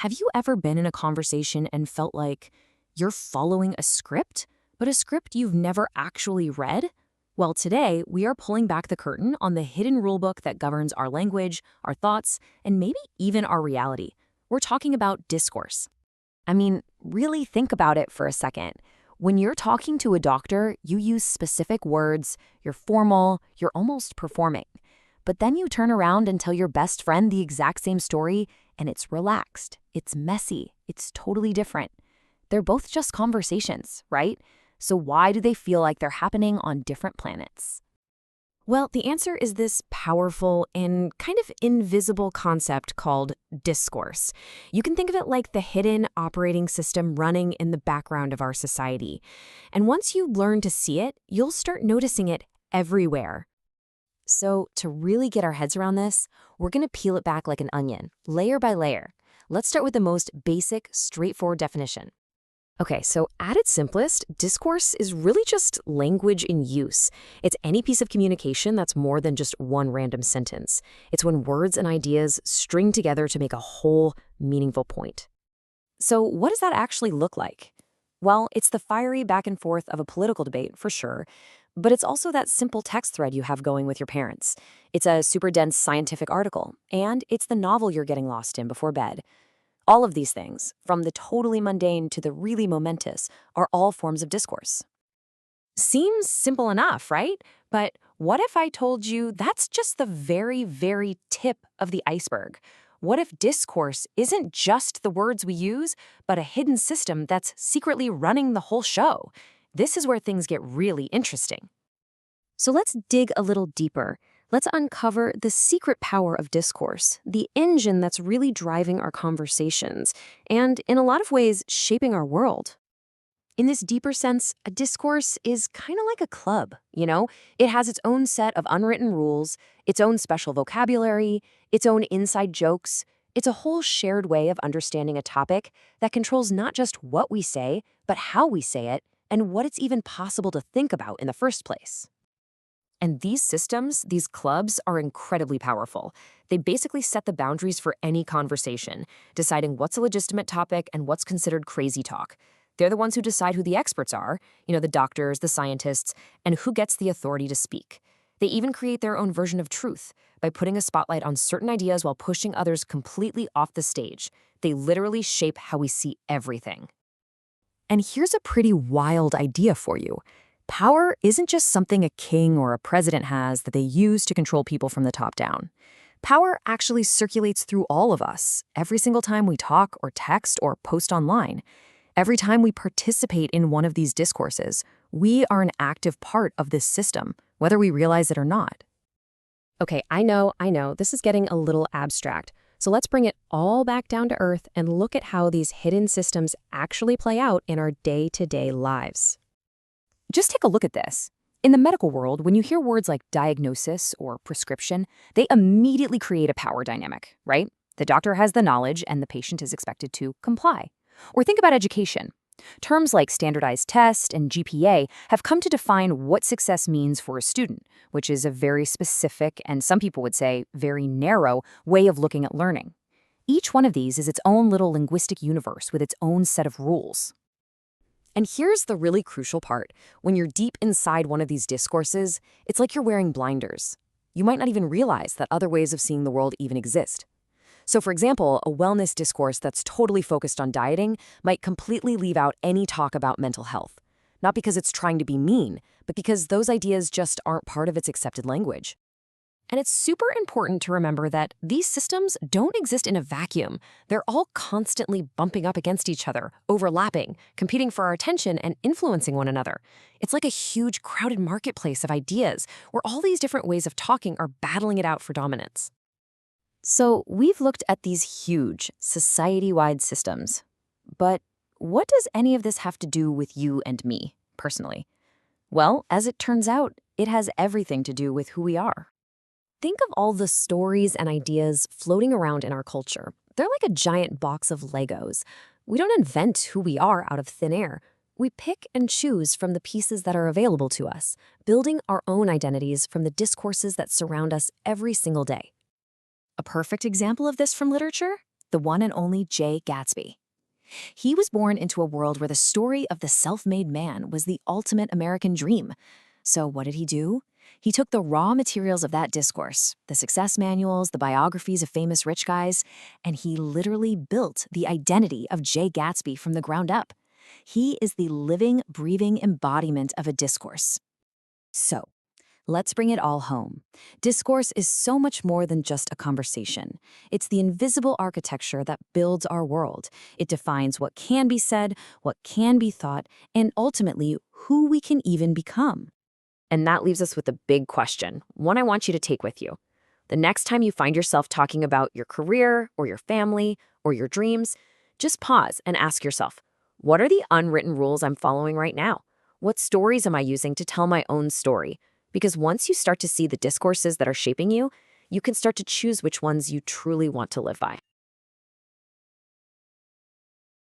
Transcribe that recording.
Have you ever been in a conversation and felt like you're following a script, but a script you've never actually read? Well, today we are pulling back the curtain on the hidden rulebook that governs our language, our thoughts, and maybe even our reality. We're talking about discourse. I mean, really think about it for a second. When you're talking to a doctor, you use specific words, you're formal, you're almost performing. But then you turn around and tell your best friend the exact same story, and it's relaxed, it's messy, it's totally different. They're both just conversations, right? So why do they feel like they're happening on different planets? Well, the answer is this powerful and kind of invisible concept called discourse. You can think of it like the hidden operating system running in the background of our society. And once you learn to see it, you'll start noticing it everywhere. So to really get our heads around this, we're going to peel it back like an onion, layer by layer. Let's start with the most basic, straightforward definition. Okay, so at its simplest, discourse is really just language in use. It's any piece of communication that's more than just one random sentence. It's when words and ideas string together to make a whole, meaningful point. So what does that actually look like? Well, it's the fiery back and forth of a political debate, for sure, but it's also that simple text thread you have going with your parents. It's a super dense scientific article, and it's the novel you're getting lost in before bed. All of these things, from the totally mundane to the really momentous, are all forms of discourse. Seems simple enough, right? But what if I told you that's just the very, very tip of the iceberg? What if discourse isn't just the words we use, but a hidden system that's secretly running the whole show? This is where things get really interesting. So let's dig a little deeper. Let's uncover the secret power of discourse, the engine that's really driving our conversations, and in a lot of ways, shaping our world. In this deeper sense, a discourse is kind of like a club, you know? It has its own set of unwritten rules, its own special vocabulary, its own inside jokes. It's a whole shared way of understanding a topic that controls not just what we say, but how we say it, and what it's even possible to think about in the first place. And these systems, these clubs, are incredibly powerful. They basically set the boundaries for any conversation, deciding what's a legitimate topic and what's considered crazy talk. They're the ones who decide who the experts are, the doctors, the scientists, and who gets the authority to speak. They even create their own version of truth by putting a spotlight on certain ideas while pushing others completely off the stage. They literally shape how we see everything. And here's a pretty wild idea for you. Power isn't just something a king or a president has that they use to control people from the top down. Power actually circulates through all of us, every single time we talk or text or post online. Every time we participate in one of these discourses, we are an active part of this system, whether we realize it or not. Okay, I know, this is getting a little abstract. So let's bring it all back down to earth and look at how these hidden systems actually play out in our day-to-day lives. Just take a look at this. In the medical world, when you hear words like diagnosis or prescription, they immediately create a power dynamic, right? The doctor has the knowledge and the patient is expected to comply. Or think about education. Terms like standardized test and GPA have come to define what success means for a student, which is a very specific and some people would say very narrow way of looking at learning. Each one of these is its own little linguistic universe with its own set of rules. And here's the really crucial part. When you're deep inside one of these discourses, it's like you're wearing blinders. You might not even realize that other ways of seeing the world even exist. So for example, a wellness discourse that's totally focused on dieting might completely leave out any talk about mental health. Not because it's trying to be mean, but because those ideas just aren't part of its accepted language. And it's super important to remember that these systems don't exist in a vacuum. They're all constantly bumping up against each other, overlapping, competing for our attention, and influencing one another. It's like a huge crowded marketplace of ideas where all these different ways of talking are battling it out for dominance. So we've looked at these huge, society-wide systems. But what does any of this have to do with you and me, personally? Well, as it turns out, it has everything to do with who we are. Think of all the stories and ideas floating around in our culture. They're like a giant box of Legos. We don't invent who we are out of thin air. We pick and choose from the pieces that are available to us, building our own identities from the discourses that surround us every single day. A perfect example of this from literature? the one and only Jay Gatsby. He was born into a world where the story of the self-made man was the ultimate American dream. So what did he do? He took the raw materials of that discourse, the success manuals, the biographies of famous rich guys, and he literally built the identity of Jay Gatsby from the ground up. He is the living, breathing embodiment of a discourse. So, let's bring it all home. Discourse is so much more than just a conversation. It's the invisible architecture that builds our world. It defines what can be said, what can be thought, and ultimately, who we can even become. And that leaves us with a big question, one I want you to take with you. The next time you find yourself talking about your career or your family or your dreams, just pause and ask yourself, what are the unwritten rules I'm following right now? What stories am I using to tell my own story? Because once you start to see the discourses that are shaping you, you can start to choose which ones you truly want to live by.